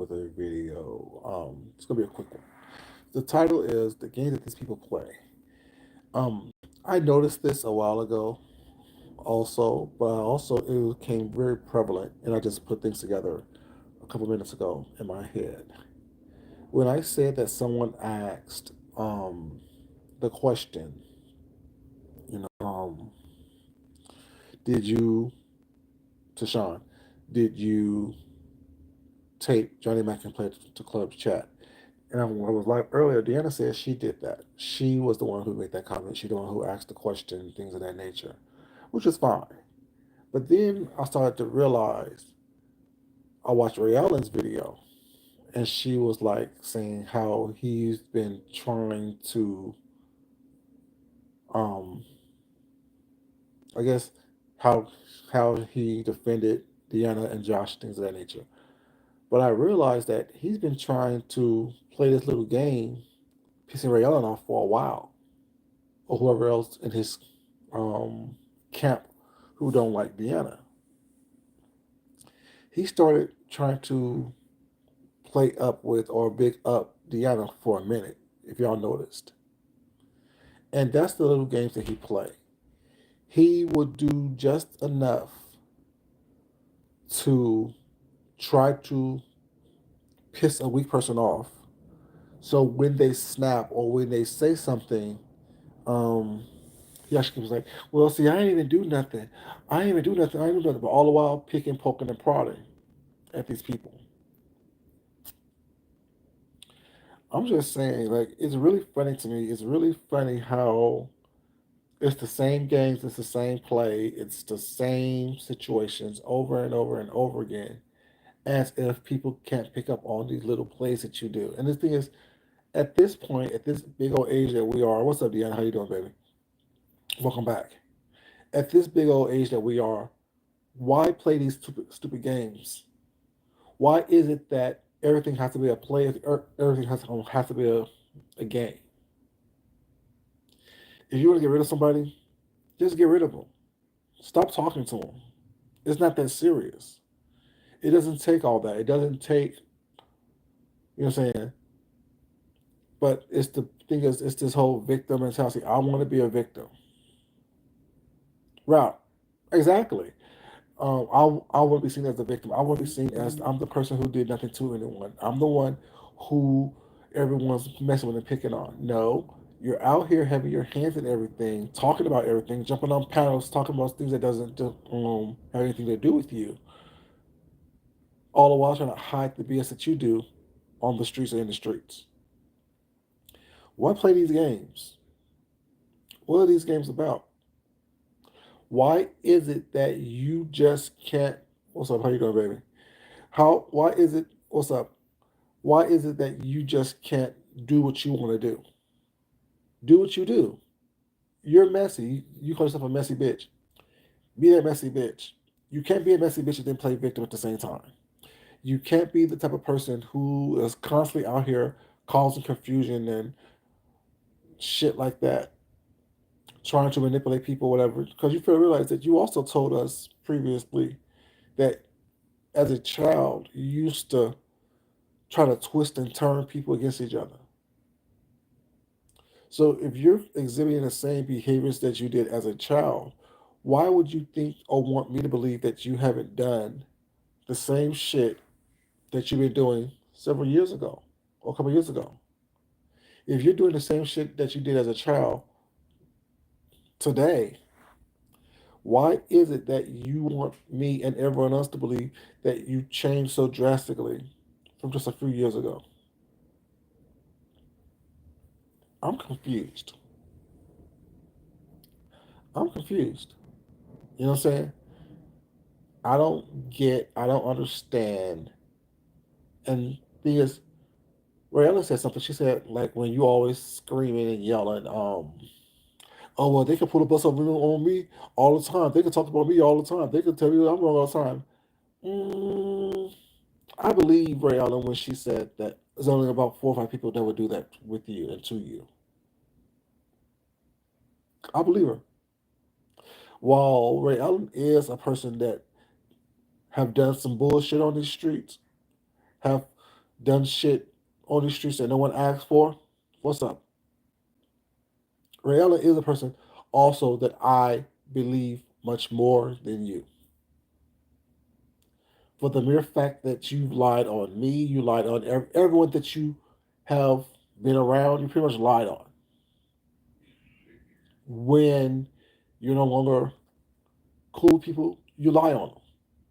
with a video. It's gonna be a quick one. The title is "The Game That These People Play." I noticed this a while ago, also, but also it became very prevalent, and I just put things together a couple minutes ago in my head when I said that someone asked the question, did you, to Sean, did you tape Johnny Mac and play it to Club Chat? And I was like earlier, Deanna said she did that. She was the one who made that comment. She the one who asked the question, things of that nature, which is fine. But then I started to realize I watched Ray Allen's video, and she was like saying how he's been trying to, um, I guess, how he defended Deanna and Josh, things of that nature. But I realized that he's been trying to play this little game, pissing Ray Allen off for a while, or whoever else in his um, camp who don't like Deanna. He started trying to play up with or big up Deanna for a minute, if y'all noticed. And that's the little games that he played. He would do just enough to try to piss a weak person off. So when they snap or when they say something, um, he actually was like, "Well, see, I ain't even do nothing. I ain't even do nothing. I ain't do nothing." But all the while, picking, poking, and prodding at these people. I'm just saying, like, it's really funny to me. It's really funny how it's the same games, it's the same play, it's the same situations over and over and over again, as if people can't pick up on these little plays that you do. And the thing is, at this point, at this big old age that we are, what's up, Deanna? How you doing, baby? Welcome back. At this big old age that we are, why play these stupid games? Why is it that everything has to be a play? Everything has to be a game. If you want to get rid of somebody, just get rid of them. Stop talking to them. It's not that serious. It doesn't take all that. It doesn't take, you know what I'm saying? But it's the thing is, it's this whole victim mentality. I want to be a victim. Right. Exactly. I want to be seen as the victim. I want to be seen as I'm the person who did nothing to anyone. I'm the one who everyone's messing with and picking on. No, you're out here having your hands in everything, talking about everything, jumping on panels, talking about things that doesn't have anything to do with you. All the while trying to hide the BS that you do on the streets or in the streets. Why play these games? What are these games about? Why is it that you just can't? What's up? How you doing, baby? How? Why is it? What's up? Why is it that you just can't do what you want to do? Do what you do. You're messy. You call yourself a messy bitch. Be that messy bitch. You can't be a messy bitch and then play victim at the same time. You can't be the type of person who is constantly out here causing confusion and shit like that, trying to manipulate people, whatever. Because you feel realize that you also told us previously that as a child you used to try to twist and turn people against each other. So if you're exhibiting the same behaviors that you did as a child, why would you think or want me to believe that you haven't done the same shit that you've been doing several years ago or a couple years ago? If you're doing the same shit that you did as a child today, why is it that you want me and everyone else to believe that you changed so drastically from just a few years ago? I'm confused. I'm confused. You know what I'm saying? I don't understand. And because Rayella said something, she said, like, when you always screaming and yelling, oh, well, they can put a bus over on me all the time. They can talk about me all the time. They can tell me that I'm wrong all the time. Mm, I believe Ray Allen when she said that there's only about 4 or 5 people that would do that with you and to you. I believe her. While Ray Allen is a person that have done some bullshit on these streets, have done shit on the streets that no one asked for. What's up? Rayella is a person also that I believe much more than you. For the mere fact that you lied on me, you lied on everyone that you have been around, you pretty much lied on. When you're no longer cool with people, you lie on them.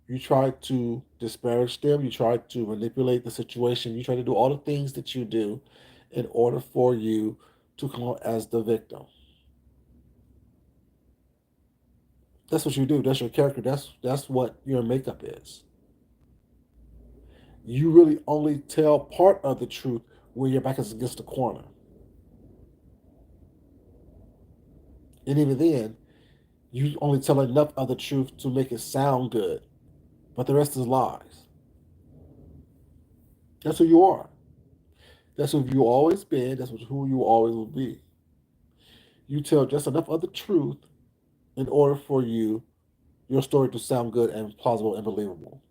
You try to disparage them, you try to manipulate the situation, you try to do all the things that you do in order for you to come out as the victim. That's what you do. That's your character. That's what your makeup is. You really only tell part of the truth when your back is against the corner. And even then, you only tell enough of the truth to make it sound good. But the rest is lies. That's who you are. That's who you always been. That's who you always will be. You tell just enough of the truth in order for your story to sound good and plausible and believable.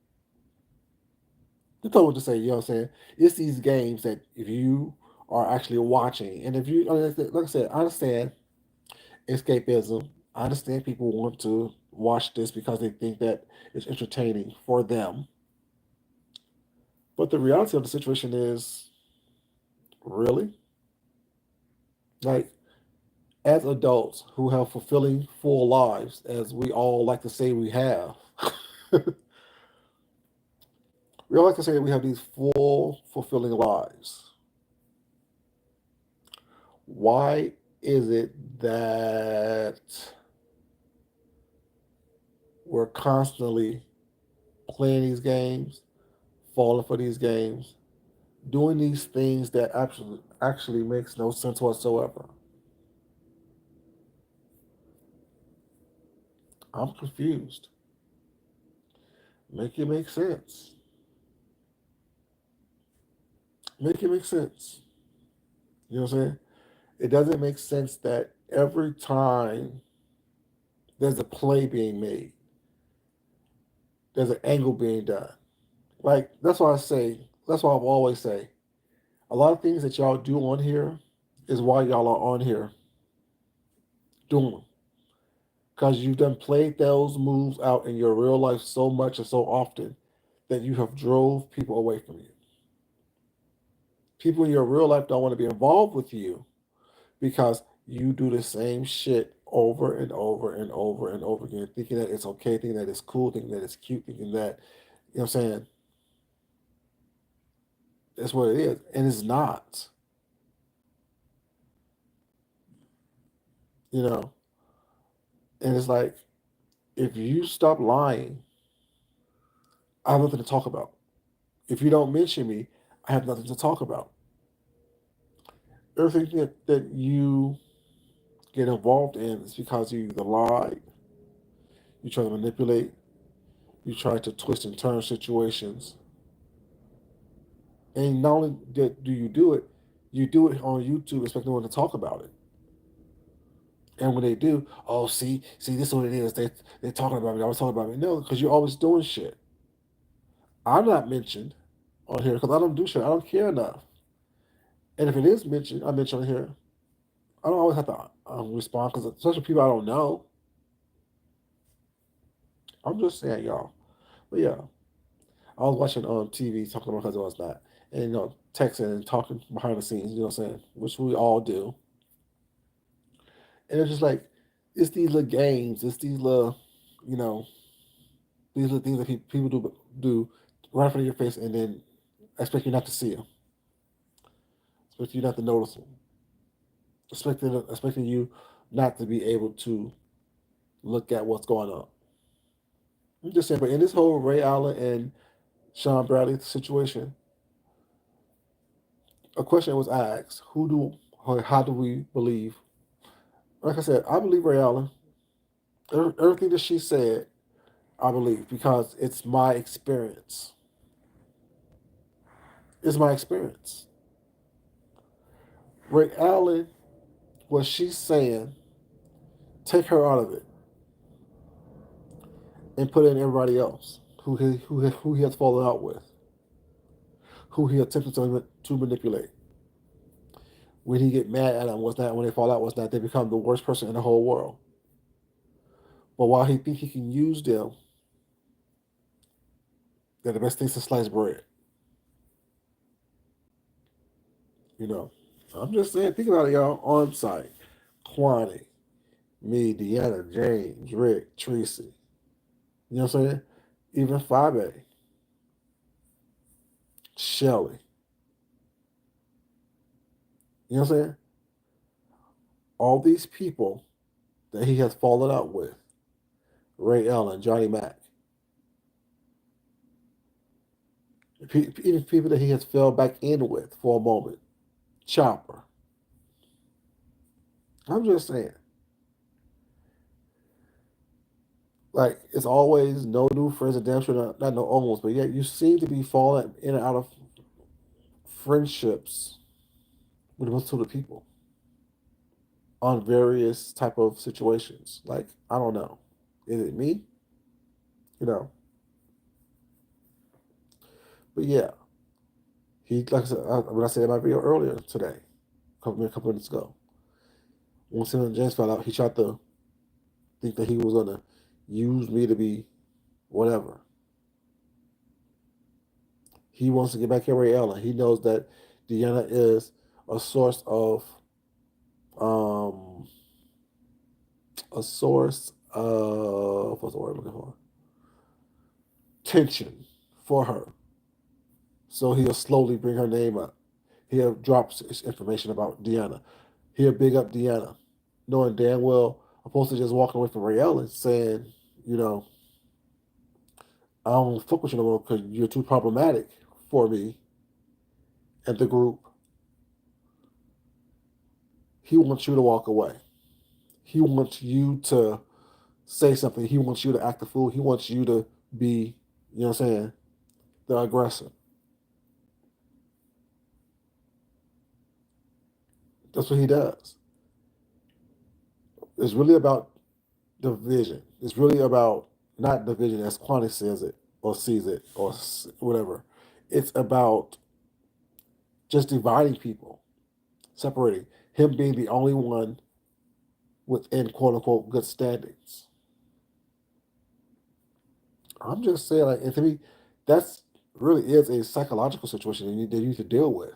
You told what to say, you know what I'm saying? It's these games that if you are actually watching, and if you, like I said, I understand escapism. I understand people want to watch this because they think that it's entertaining for them. But the reality of the situation is really, like, as adults who have fulfilling full lives, as we all like to say we have, we all like to say that we have these full, fulfilling lives. Why is it that we're constantly playing these games, falling for these games, doing these things that actually makes no sense whatsoever? I'm confused. Make it make sense. Make it make sense. You know what I'm saying? It doesn't make sense that every time there's a play being made, there's an angle being done. Like that's why I say, that's why I've always say, a lot of things that y'all do on here is why y'all are on here doing them. Because you've done played those moves out in your real life so much and so often that you have drove people away from you. People in your real life don't want to be involved with you because you do the same shit over and over and over and over again, thinking that it's okay, thinking that it's cool, thinking that it's cute, thinking that, you know what I'm saying, that's what it is. And it's not, you know. And it's like, if you stop lying, I have nothing to talk about. If you don't mention me, I have nothing to talk about. Everything that you get involved in is because you either lied, you try to manipulate, you try to twist and turn situations. And not only do you do it on YouTube expecting no one to talk about it. And when they do, oh, see, this is what it is. They're talking about me. I was talking about me. No, because you're always doing shit. I'm not mentioned on here because I don't do shit. I don't care enough. And if it is mentioned, I mention on here. I don't always have to respond because especially people I don't know. I'm just saying, y'all. But yeah, I was watching TV talking about my cousin last night, and texting and talking behind the scenes. You know what I'm saying? Which we all do. And it's just like it's these little games. It's these little, you know, these are the things that people do right in front of your face, and then expect you not to see them, expect you not to notice them, expecting you not to be able to look at what's going on. I'm just saying, but in this whole Ray Allen and Sean Bradley situation, a question was asked: Who do or how do we believe? Like I said, I believe Ray Allen. Everything that she said, I believe because it's my experience. It's my experience. Ray Allen, what she's saying, take her out of it and put in everybody else who he has fallen out with, who he attempted to manipulate. When he get mad at them, was not when they fall out. Was not they become the worst person in the whole world. But while he think he can use them, they're the best things to slice bread. You know, I'm just saying. Think about it, y'all. On site, Kwani, me, Deanna, James, Rick, Tracy. You know what I'm saying? Even Fabe, Shelly. You know what I'm saying? All these people that he has fallen out with, Ray Allen, Johnny Mack, even people that he has fell back in with for a moment, Chopper. I'm just saying, like it's always no new friends and damn sure not no almost, but yet you seem to be falling in and out of friendships with most of the people on various type of situations. Like I don't know, is it me? You know, but yeah, he like I said when I said in my video earlier today, a couple minutes ago, once him and James found out, he tried to think that he was gonna use me to be whatever. He wants to get back at Ray Allen. He knows that Deanna is a source of um what's the word I'm looking for? Tension for her. So he'll slowly bring her name up. He'll drop information about Deanna. He'll big up Deanna, knowing damn well opposed to just walking away from Ray Allen saying, you know, I don't fuck with you no more because you're too problematic for me and the group. He wants you to walk away. He wants you to say something. He wants you to act a fool. He wants you to be, you know what I'm saying, the aggressor. That's what he does. It's really about division. It's really about not division as Quantity says it or sees it or whatever. It's about just dividing people, separating him being the only one within quote unquote good standings. I'm just saying, like, and to me, that's really is a psychological situation that you need to deal with.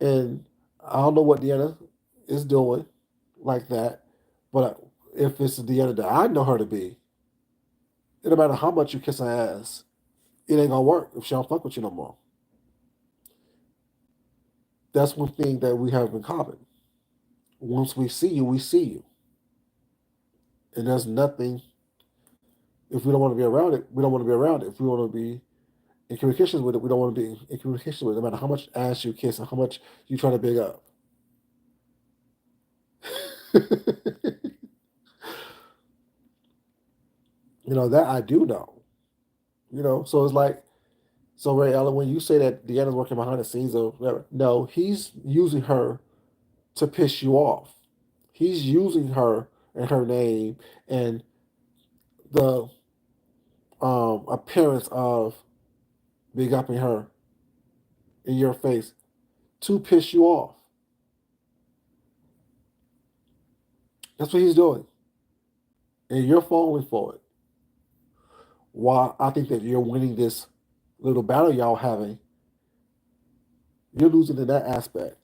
And I don't know what Deanna is doing like that, but if it's the Deanna that I know her to be, it don't matter how much you kiss her ass, it ain't gonna work if she don't fuck with you no more. That's one thing that we have in common. Once we see you, we see you. And there's nothing, if we don't want to be around it, we don't want to be around it. If we want to be in communications with it, we don't want to be in communication with it, no matter how much ass you kiss and how much you try to big up. That I do know. So it's like, so Ray Allen, when you say that Deanna's working behind the scenes or whatever, no, he's using her to piss you off. He's using her and her name and the appearance of big upping her in your face to piss you off. That's what he's doing. And you're falling for it. While I think that you're winning this little battle y'all having, you're losing in that aspect.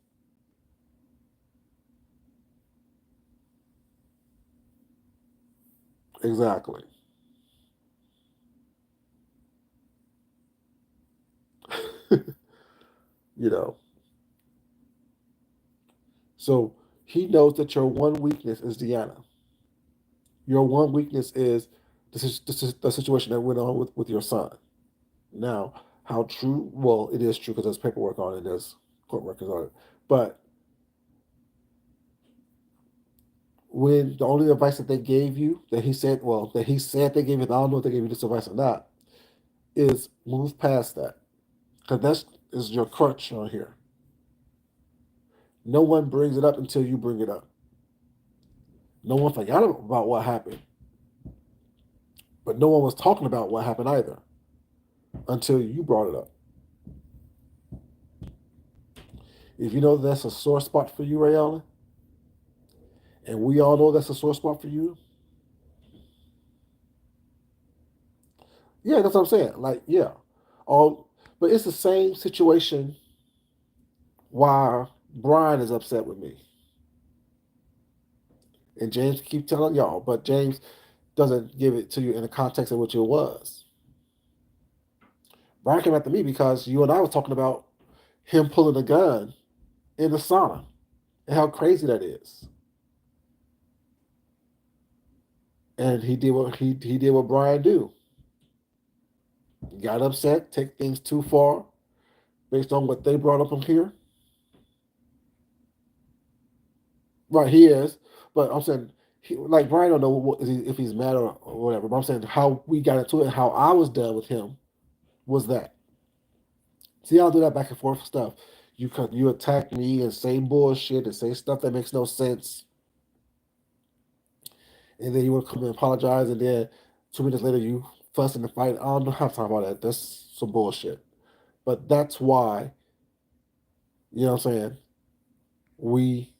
Exactly. you know. So he knows that your one weakness is Deanna. Your one weakness is this is the situation that went on with your son. Now, how true? Well, it is true because there's paperwork on it, there's court records on it. But when the only advice that they gave you, that he said they gave you, I don't know if they gave you this advice or not, is move past that. Because that's is your crutch on here. No one brings it up until you bring it up. No one forgot about what happened, but no one was talking about what happened either. until you brought it up. If you know that's a sore spot for you, Ray Allen, and we all know that's a sore spot for you, yeah, that's what I'm saying. Like, yeah, all, but it's the same situation why Brian is upset with me, and James keep telling y'all, but James doesn't give it to you in the context in which it was. Brian came after me because you and I was talking about him pulling a gun in the sauna and how crazy that is. And he did what Brian do. Got upset, take things too far based on what they brought up on here. Right, he is. But I'm saying, like Brian don't know if he's mad or whatever. But I'm saying how we got into it, and how I was done with him was that. See, I'll do that back and forth stuff. You attack me and say bullshit and say stuff that makes no sense, and then you want to come and apologize, and then 2 minutes later you fuss and fight. I don't know how to talk about that. That's some bullshit. But that's why, you know what I'm saying, we,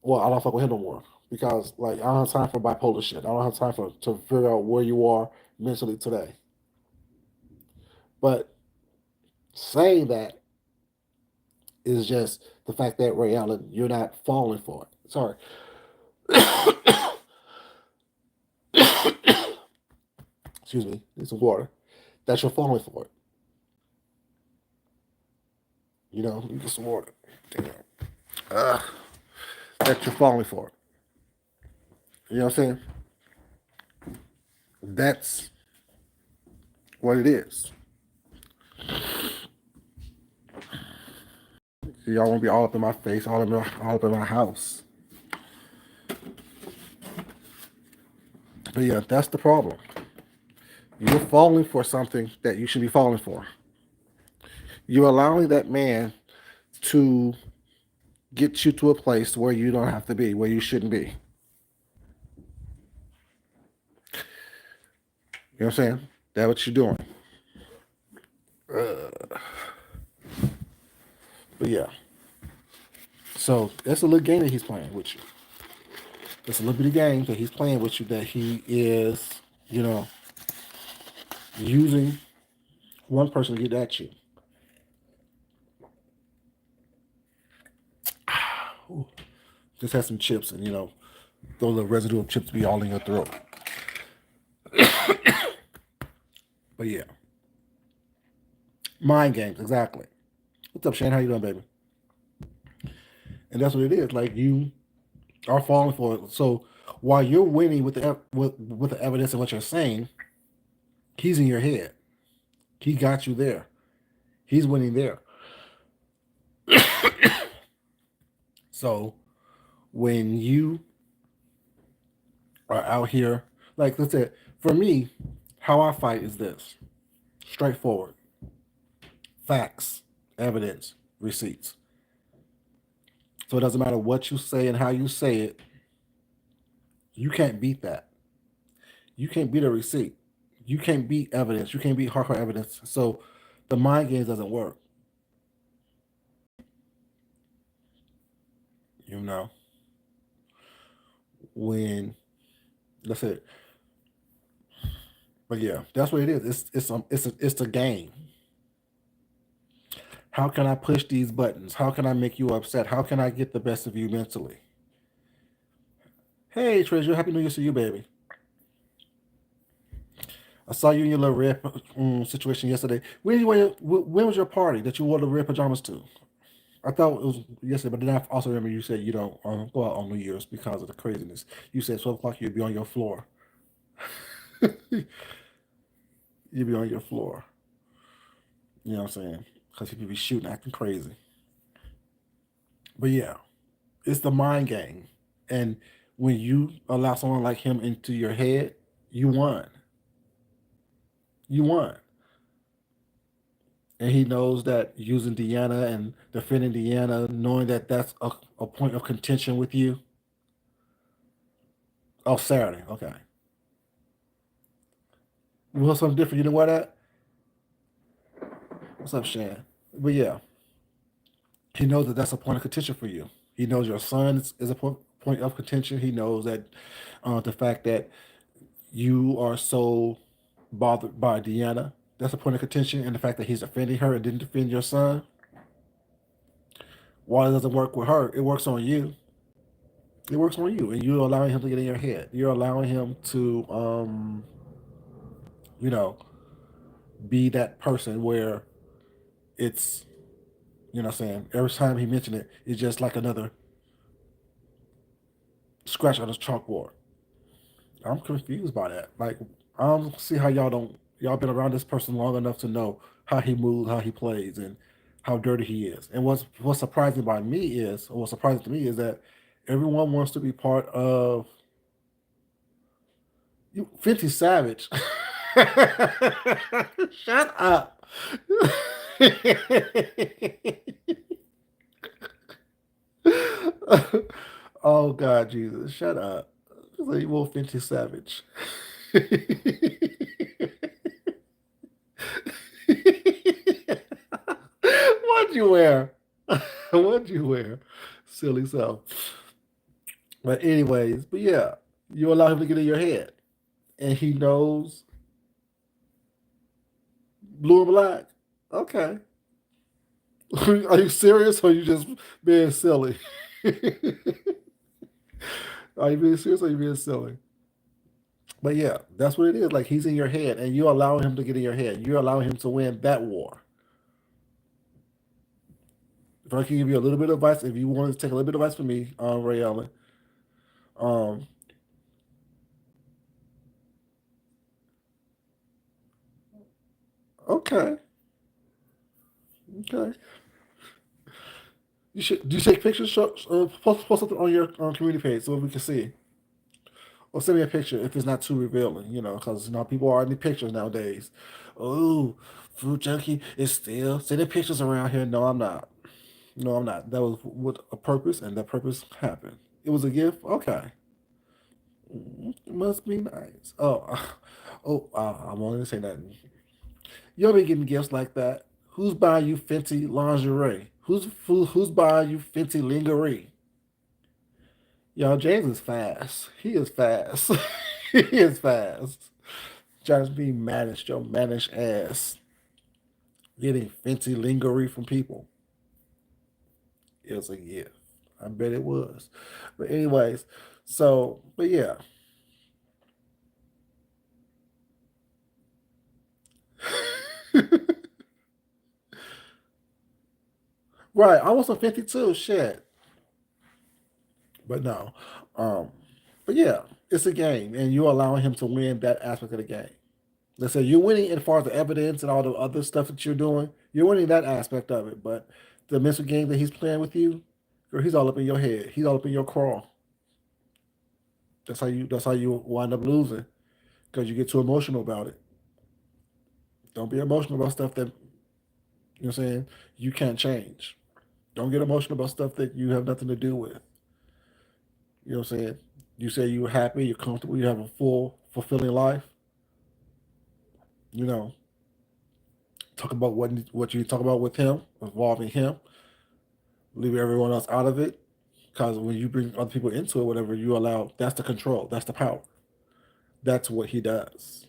well, I don't fuck with him no more. Because, like, I don't have time for bipolar shit. I don't have time to figure out where you are mentally today. But saying that is just the fact that, Ray Allen, you're not falling for it. Sorry. Excuse me. Need some water. That you're falling for it. You know, you get some water. Damn. Uh, that you're falling for it. You know what I'm saying? That's what it is. Y'all want to be all up in my face, all up in my house. But yeah, that's the problem. You're falling for something that you should be falling for. You're allowing that man to get you to a place where you don't have to be, where you shouldn't be. You know what I'm saying? That's what you're doing. But yeah. So that's a little game that he's playing with you. It's a little bitty game that he's playing with you that he is, you know, using one person to get at you. Ooh. Just have some chips and, you know, those little residual chips be all in your throat. But yeah. Mind games, exactly. What's up, Shane? How you doing, baby? And that's what it is. Like, you are falling for it. So while you're winning with with the evidence and what you're saying, he's in your head. He got you there. He's winning there. So when you are out here, like let's say, for me, how I fight is this: straightforward, facts, evidence, receipts. So it doesn't matter what you say and how you say it. You can't beat that. You can't beat a receipt. You can't beat evidence. You can't beat hardcore evidence. So the mind games doesn't work. You know, when that's it. But yeah, that's what it is. It's a game. How can I push these buttons? How can I make you upset? How can I get the best of you mentally? Hey, Treasure, happy New Year to you, baby. I saw you in your little red situation yesterday. When was your party that you wore the red pajamas to? I thought it was yesterday, but then I also remember you said you don't go out on New Year's because of the craziness. You said 12 o'clock you'd be on your floor. You'd be on your floor. You know what I'm saying? Because people be shooting, acting crazy. But yeah, it's the mind game. And when you allow someone like him into your head, you won. You won. And he knows that using Deanna and defending Deanna, knowing that that's a point of contention with you. Oh, Saturday. Okay. Well, something different. You know what? That What's up, Shan? But yeah, he knows that that's a point of contention for you. He knows your son is a point of contention. He knows that the fact that you are so bothered by Deanna, that's a point of contention. And the fact that he's defending her and didn't defend your son, while it doesn't work with her, it works on you. It works on you. And you're allowing him to get in your head. You're allowing him to, you know, be that person where it's, what I'm saying, every time he mentioned it, it's just like another scratch on his chalkboard. I'm confused by that. Like, I don't see how y'all been around this person long enough to know how he moves, how he plays, and how dirty he is. And what's surprising by me is, or what's surprising to me is that everyone wants to be part of you. 50 Savage. Shut up. Oh God, Jesus, shut up. So you will 50 Savage. What'd you wear? What'd you wear? Silly self. But anyways, but yeah, you allow him to get in your head, and he knows blue and black. Okay, are you serious or are you just being silly? Are you being serious or are you being silly? But yeah, that's what it is. Like he's in your head, and you allow him to get in your head. You're allowing him to win that war. If I can give you a little bit of advice, if you want to take a little bit of advice from me, Ray Allen, um, okay, okay. You should. Do you take pictures? Post something on your community page so we can see. Or send me a picture if it's not too revealing, because people are in the pictures nowadays. Oh, Fruit Junkie is still sending pictures around here. No, I'm not. No, I'm not. That was with a purpose, and that purpose happened. It was a gift. Okay, it must be nice. Oh, I'm only gonna say nothing. You don't be getting gifts like that. Who's buying you Fenty lingerie? Who's buying you Fenty lingerie? Y'all, James is fast. He is fast. He is fast. Trying to be managed, your managed ass. Getting Fenty lingerie from people. It was a gift. I bet it was. But anyways, but yeah. Right, I was a 52, shit. But no. Um, but yeah, it's a game, and you're allowing him to win that aspect of the game. Let's say you're winning as far as the evidence and all the other stuff that you're doing. You're winning that aspect of it, but the mental game that he's playing with you, girl, he's all up in your head. He's all up in your crawl. That's how you wind up losing because you get too emotional about it. Don't be emotional about stuff that what I'm saying you can't change. Don't get emotional about stuff that you have nothing to do with. You know what I'm saying? You say you're happy, you're comfortable, you have a full, fulfilling life. You know, talk about what you talk about with him, involving him. Leave everyone else out of it. Because when you bring other people into it, whatever you allow, that's the control, that's the power. That's what he does.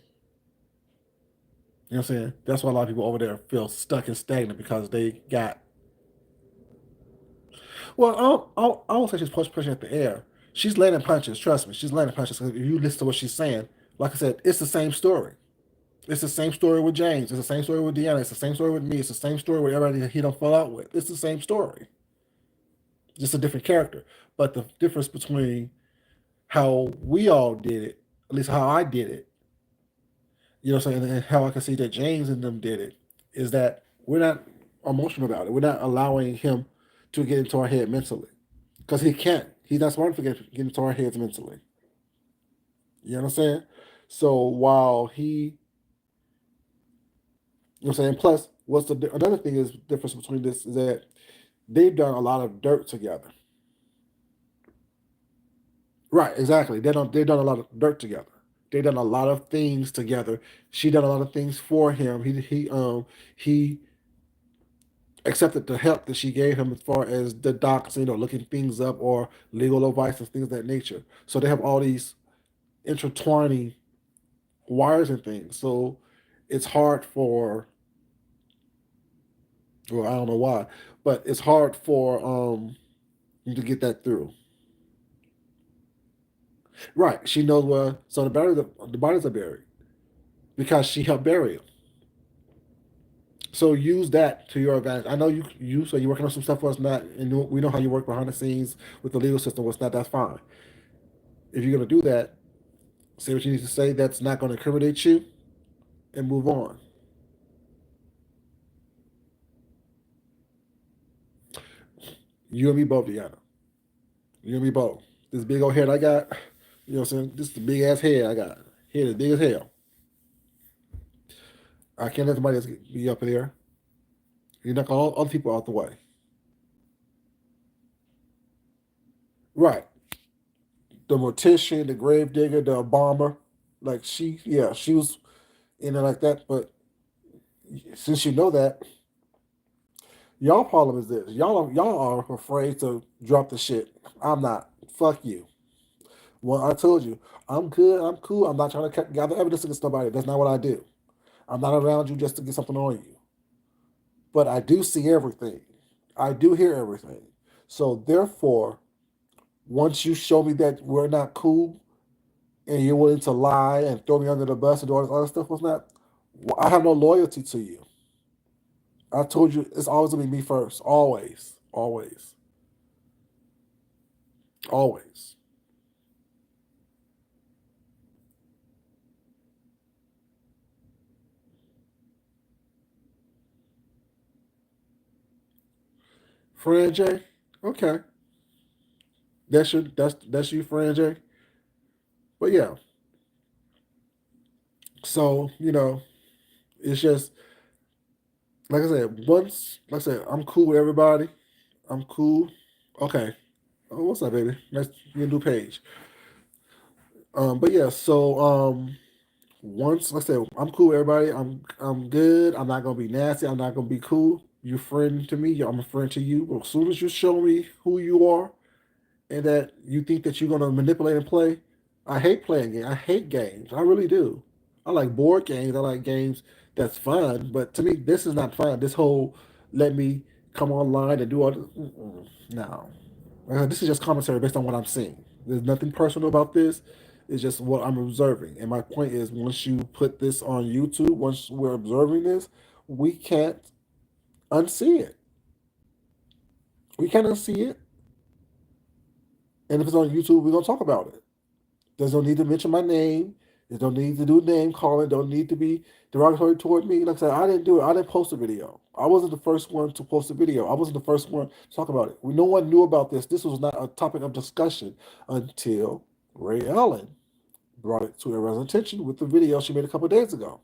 You know what I'm saying? That's why a lot of people over there feel stuck and stagnant because they got. Well, I won't say she's pushing at the air. She's landing punches. Trust me, she's landing punches. If you listen to what she's saying, like I said, it's the same story. It's the same story with James. It's the same story with Deanna. It's the same story with me. It's the same story with everybody that he don't fall out with. It's the same story, just a different character. But the difference between how we all did it, at least how I did it, what I'm saying, and how I can see that James and them did it, is that we're not emotional about it. We're not allowing him to get into our head mentally because he can't. He's not smart to get into our heads mentally. You know what I'm saying? So while what I'm saying, plus, what's another thing is difference between this is that they've done a lot of dirt together. Right, exactly. They've done a lot of dirt together. They've done a lot of things together. She done a lot of things for him. He accepted the help that she gave him as far as the docs, looking things up or legal advice and things of that nature. So they have all these intertwining wires and things. So it's hard for, well, I don't know why, but it's hard for you to get that through. Right. She knows where, so the bodies are buried because she helped bury them. So use that to your advantage. I know you so you're working on some stuff what's not, and we know how you work behind the scenes with the legal system. What's not, that's fine. If you're gonna do that, say what you need to say. That's not gonna incriminate you, and move on. You and me both, Deanna. You and me both. This big old head I got, what I'm saying? This is the big ass head I got. Head as big as hell. I can't let somebody else be up in there. You knock all other people out the way. Right. The mortician, the grave digger, the bomber. Like yeah, she was in there like that. But since you know that, y'all problem is this: y'all are afraid to drop the shit. I'm not. Fuck you. Well, I told you, I'm good. I'm cool. I'm not trying to gather evidence against nobody. That's not what I do. I'm not around you just to get something on you. But I do see everything. I do hear everything. So therefore, once you show me that we're not cool and you're willing to lie and throw me under the bus and do all this other stuff, was not. I have no loyalty to you. I told you it's always gonna be me first. Always, always, always. Friend J, okay, that's you, Friend J. But yeah, so it's just like I said. Once, like I said, I'm cool with everybody. I'm cool. Okay. Oh, what's up, baby? Nice you new page. But yeah, so once like I said, I'm cool with everybody. I'm good. I'm not gonna be nasty. I'm not gonna be cool. You're a friend to me. I'm a friend to you. Well, as soon as you show me who you are and that you think that you're gonna manipulate and play, I hate playing games. I hate games. I really do. I like board games. I like games that's fun. But to me, this is not fun. This whole let me come online and do all this. No. This is just commentary based on what I'm seeing. There's nothing personal about this. It's just what I'm observing. And my point is, once you put this on YouTube, once we're observing this, we can't unsee it. We can't unsee it. And if it's on YouTube, we're gonna talk about it. There's no need to mention my name. There's no need to do name calling. Don't need to be derogatory toward me. Like I said, I didn't do it. I didn't post a video. I wasn't the first one to post a video. I wasn't the first one to talk about it. No one knew about this. This was not a topic of discussion until Ray Allen brought it to everyone's attention with the video she made a couple of days ago.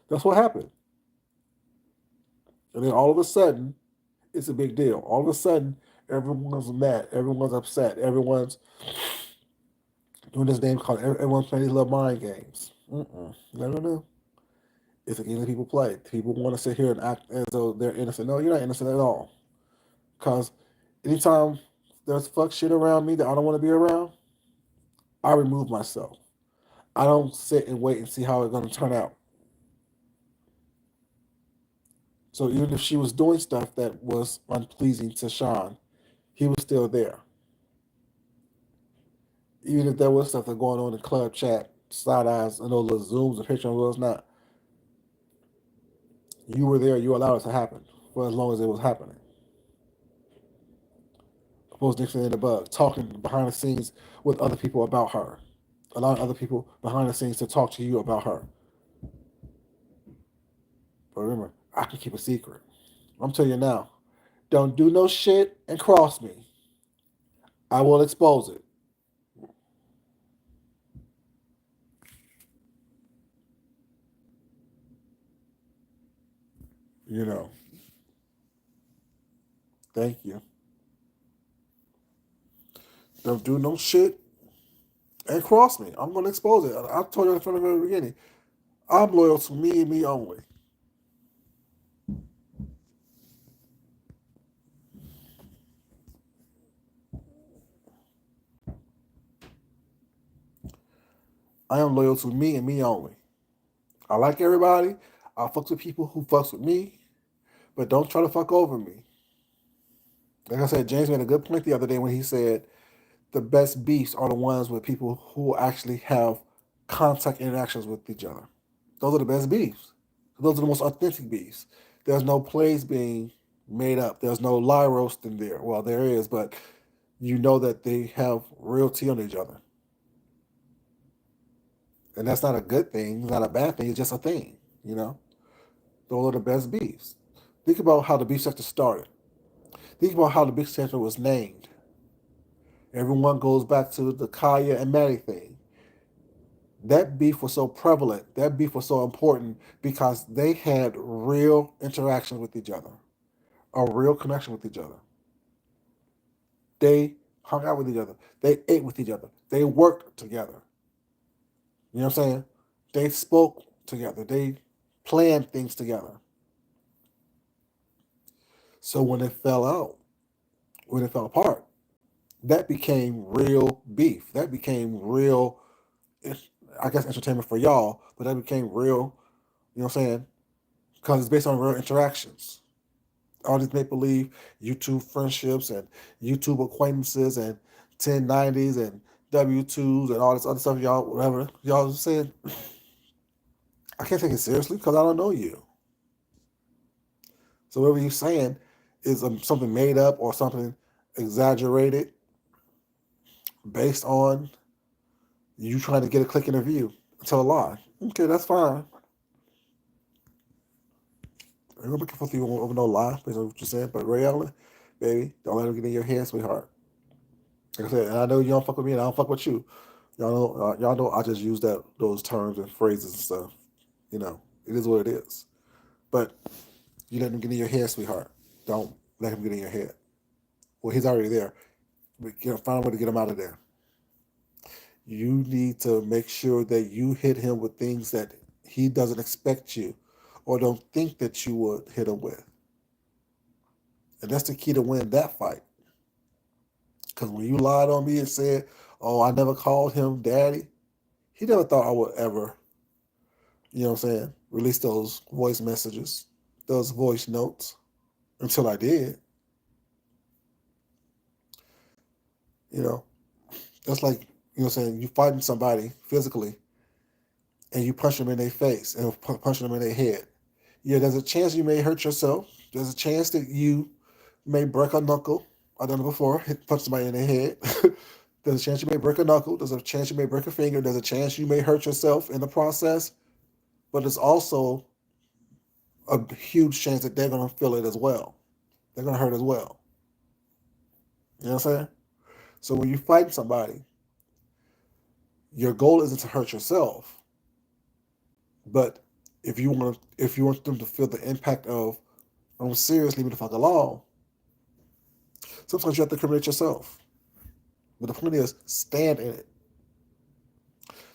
That's what happened. And then all of a sudden, it's a big deal. All of a sudden, everyone's mad. Everyone's upset. Everyone's doing this game called everyone's playing these little mind games. No, no, no. It's a game that people play. People want to sit here and act as though they're innocent. No, you're not innocent at all. Because anytime there's fuck shit around me that I don't want to be around, I remove myself. I don't sit and wait and see how it's going to turn out. So even if she was doing stuff that was unpleasing to Sean, he was still there. Even if there was stuff that going on in club chat, side eyes, and those little zooms and pictures was not, you were there. You allowed it to happen for as long as it was happening. Opposed to Nixon in the bug, talking behind the scenes with other people about her, allowing other people behind the scenes to talk to you about her. But remember, I can keep a secret. I'm telling you now, don't do no shit and cross me. I will expose it. You know. Thank you. Don't do no shit and cross me. I'm gonna expose it. I told you in front of the beginning. I'm loyal to me and me only. I am loyal to me and me only. I like everybody. I fucks with people who fucks with me, but don't try to fuck over me. Like I said, James made a good point the other day when he said the best beefs are the ones with people who actually have contact interactions with each other. Those are the best beefs. Those are the most authentic beefs. There's no plays being made up. There's no lie roast in there. Well, there is, but you know that they have realty on each other. And that's not a good thing. It's not a bad thing. It's just a thing, you know? Those are the best beefs. Think about how the beef sector started. Think about how the beef sector was named. Everyone goes back to the Kaya and Maddie thing. That beef was so prevalent. That beef was so important because they had real interactions with each other, a real connection with each other. They hung out with each other. They ate with each other. They worked together. You know what I'm saying? They spoke together. They planned things together. So when it fell out, when it fell apart, that became real beef. That became real, I guess, entertainment for y'all, but that became real, you know what I'm saying? Because it's based on real interactions. All these make believe YouTube friendships and YouTube acquaintances and 1090s and W2s and all this other stuff, y'all, whatever. Y'all saying, I can't take it seriously because I don't know you. So whatever you're saying is something made up or something exaggerated based on you trying to get a click in a view. Tell a lie. Okay, that's fine. I'm gonna be careful you over no lie based on what you're saying, but Ray Allen, baby, don't let him get in your head, sweetheart. Like I said, and I know you don't fuck with me, and I don't fuck with you. Y'all know I just use those terms and phrases and stuff. You know, it is what it is. But you let him get in your head, sweetheart. Don't let him get in your head. Well, he's already there. Find a way to get him out of there. You need to make sure that you hit him with things that he doesn't expect you or don't think that you would hit him with. And that's the key to win that fight. Because when you lied on me and said, oh, I never called him daddy, he never thought I would ever, you know what I'm saying, release those voice messages, those voice notes until I did. You know, that's like, you know what I'm saying, you fighting somebody physically and you punch them in their face and punch them in their head. Yeah, there's a chance you may hurt yourself. There's a chance that you may break a knuckle. I've done it before, punch somebody in the head. There's a chance you may break a knuckle. There's a chance you may break a finger. There's a chance you may hurt yourself in the process. But there's also a huge chance that they're going to feel it as well. They're going to hurt as well. You know what I'm saying? So when you fight somebody, your goal isn't to hurt yourself, but if you want them to feel the impact of, I'm serious, leave me the fuck alone. Sometimes you have to incriminate yourself. But the point is, stand in it.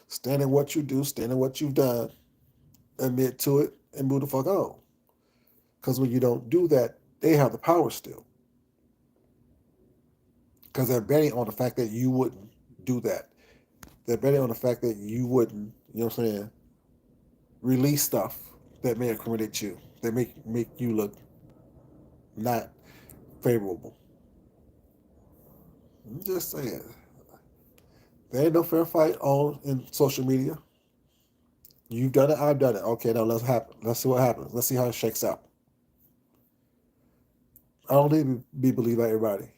Stand in what you do, stand in what you've done, admit to it, and move the fuck on. Because when you don't do that, they have the power still. Because they're betting on the fact that you wouldn't do that. They're betting on the fact that you wouldn't, you know what I'm saying, release stuff that may incriminate you, that make you look not favorable. I'm just saying. There ain't no fair fight on in social media. You've done it, I've done it. Okay, now let's happen. Let's see what happens. Let's see how it shakes out. I don't need to be believed by everybody.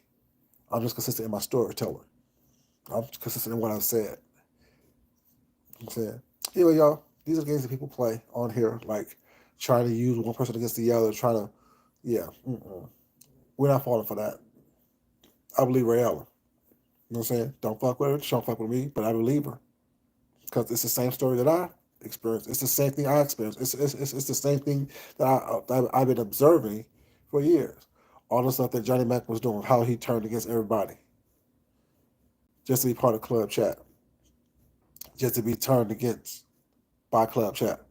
I'm just consistent in my storytelling. I'm consistent in what I've said. I'm saying. Anyway, y'all, these are the games that people play on here, like trying to use one person against the other, trying to, yeah. We're not falling for that. I believe Ray Allen. You know what I'm saying? Don't fuck with her. She don't fuck with me, but I believe her. Because it's the same story that I experienced. It's the same thing I experienced. It's the same thing that I've been observing for years. All the stuff that Johnny Mac was doing, how he turned against everybody just to be part of Club Chat, just to be turned against by Club Chat,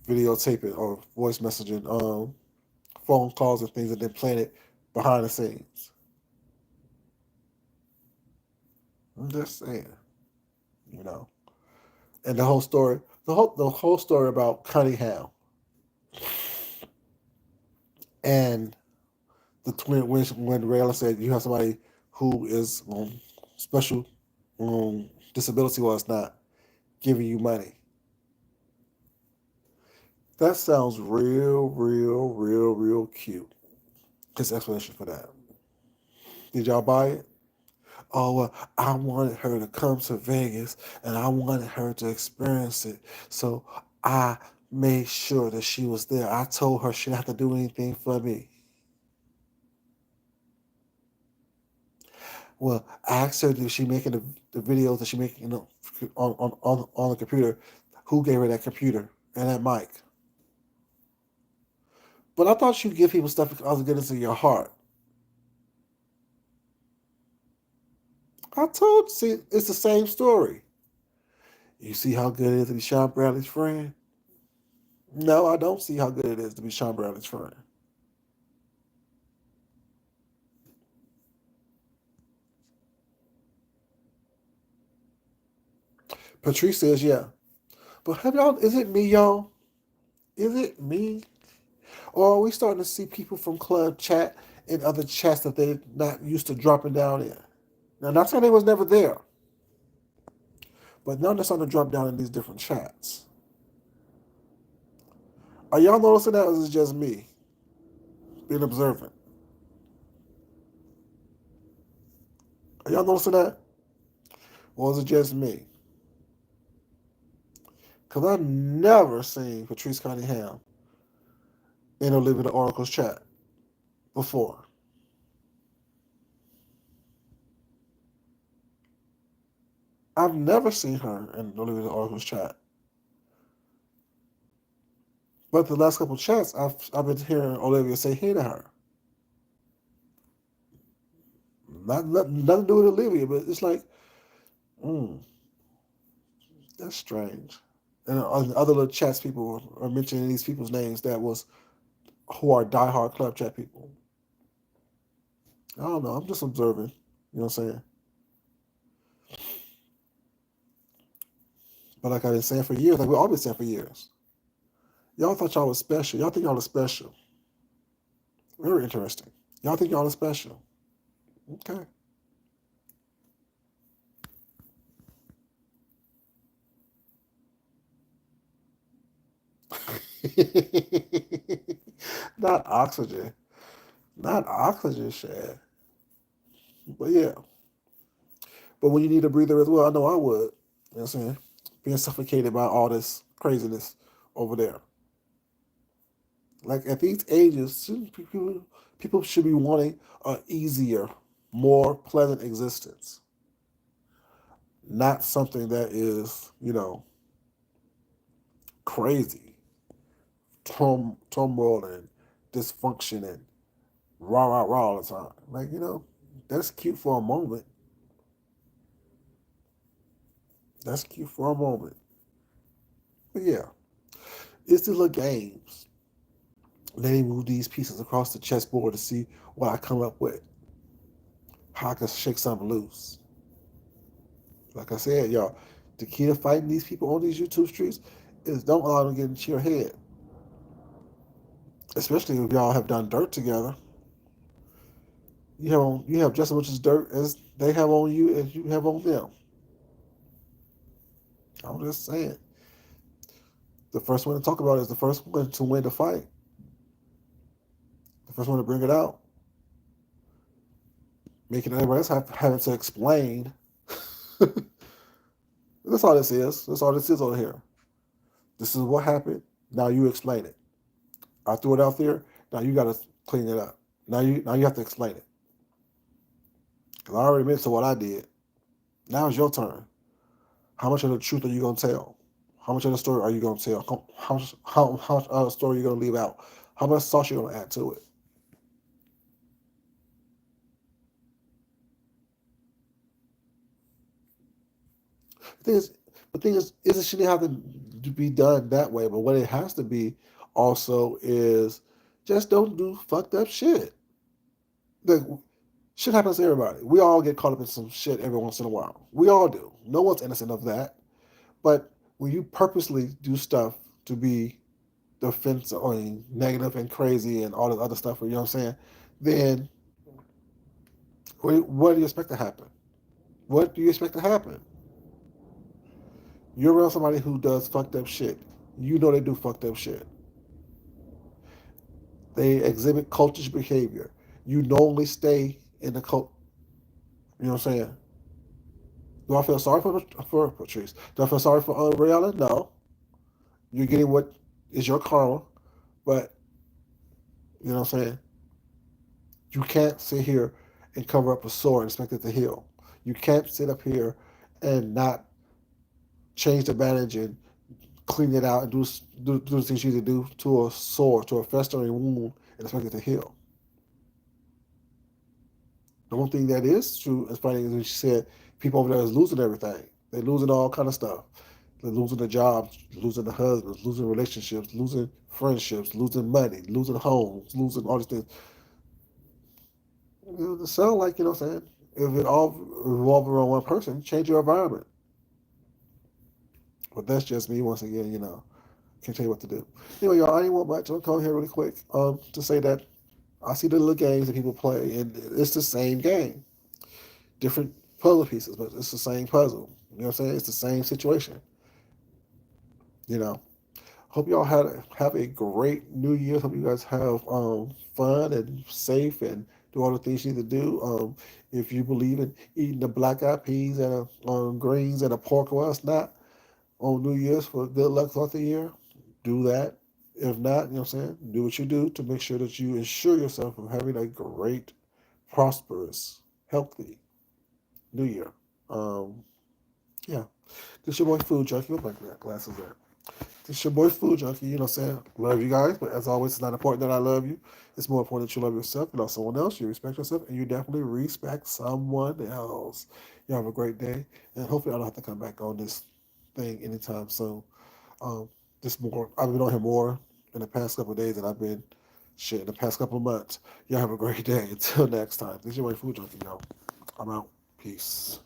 videotaping or voice messaging, phone calls and things, and then playing it behind the scenes. I'm just saying. you know. And the whole story about Cunningham and the twin when Rayla said you have somebody who is special disability was not giving you money. That sounds real cute. His explanation for that. Did y'all buy it? Oh, well, I wanted her to come to Vegas and I wanted her to experience it. So I made sure that she was there. I told her she didn't have to do anything for me. Well, I asked her, did she making the videos that she making on the computer? Who gave her that computer and that mic? But I thought you give people stuff because of goodness in your heart. See, it's the same story. You see how good it is to be Sean Bradley's friend? No, I don't see how good it is to be Sean Bradley's friend. Patrice says, yeah. But have y'all, is it me, y'all? Is it me? Or are we starting to see people from club chat and other chats that they're not used to dropping down in? Now, not saying they was never there, but now they're starting to drop down in these different chats. Are y'all noticing that, or is it just me being observant? Are y'all noticing that? Or is it just me? Because I've never seen Patrice Cunningham in Olivia the Oracle's chat before. I've never seen her in Olivia the Oracle's chat. But the last couple of chats, I've been hearing Olivia say hey to her. Nothing to do with Olivia, but it's like, mm, that's strange. And on other little chats, people are mentioning these people's names that was who are diehard club chat people. I don't know. I'm just observing. You know what I'm saying? But like I've been saying for years, like we've all been saying for years, y'all thought y'all was special. Y'all think y'all are special. Very interesting. Y'all think y'all are special. Okay. Not oxygen. Not oxygen, Shad. But yeah. But when you need a breather as well, I know I would. You know what I'm saying? Being suffocated by all this craziness over there. Like at these ages, people should be wanting an easier, more pleasant existence, not something that is, crazy, turmoil and dysfunction and rah all the time. Like, that's cute for a moment. That's cute for a moment. But yeah, it's the little games. Let me move these pieces across the chessboard to see what I come up with. How I can shake something loose. Like I said, y'all, the key to fighting these people on these YouTube streets is don't allow them to get into your head. Especially if y'all have done dirt together. You have just as much as dirt as they have on you as you have on them. I'm just saying. The first one to talk about it is the first one to win the fight. The first one to bring it out. Making everybody else having to explain. That's all this is. That's all this is on here. This is what happened. Now you explain it. I threw it out there. Now you got to clean it up. Now you have to explain it. Because I already mentioned what I did. Now it's your turn. How much of the truth are you gonna tell? How much of the story are you gonna tell? How much of the story are you gonna leave out? How much sauce you gonna add to it? The thing is, it shouldn't have to be done that way. But what it has to be also is just don't do fucked up shit. Like Shit happens to everybody. We all get caught up in some shit every once in a while. We all do. No one's innocent of that. But when you purposely do stuff to be defensive or negative and crazy and all this other stuff, you know what I'm saying? Then what do you expect to happen? What do you expect to happen? You're around somebody who does fucked up shit. You know they do fucked up shit. They exhibit cultish behavior. You normally stay in the cult. You know what I'm saying? Do I feel sorry for Patrice? Do I feel sorry for Rihanna? No. You're getting what is your karma, but you know what I'm saying? You can't sit here and cover up a sore and expect it to heal. You can't sit up here and not change the bandage and clean it out and do the things you need to do to a sore, to a festering wound, and expect it to heal. The one thing that is true is funny is when she said people over there is losing everything. They're losing all kind of stuff. They're losing their jobs, losing the husbands, losing relationships, losing friendships, losing money, losing homes, losing all these things. It sounds like, you know what I'm saying? If it all revolves around one person, change your environment. But that's just me once again, can't tell you what to do. Anyway, y'all, I ain't want much. I'm coming here really quick to say that I see the little games that people play, and it's the same game. Different puzzle pieces, but it's the same puzzle. You know what I'm saying? It's the same situation. You know. Hope y'all have a great New Year. Hope you guys have fun and safe and do all the things you need to do. If you believe in eating the black eyed peas and greens and a pork, well, it's not on New Year's for good luck throughout the year. Do that. If not, you know what I'm saying? Do what you do to make sure that you ensure yourself of having a great, prosperous, healthy New Year. Um, yeah. This your boy Food Junkie. What my glasses at? It's your boy Food Junkie, you know what I'm saying? Love you guys, but as always, it's not important that I love you. It's more important that you love yourself, you love someone else, you respect yourself, and you definitely respect someone else. You have a great day, and hopefully I don't have to come back on this thing anytime soon. Um, I've been on here more in the past couple of days than I've been shit in the past couple of months. Y'all have a great day. Until next time. This is your boy Food Junkie, y'all. I'm out. Peace.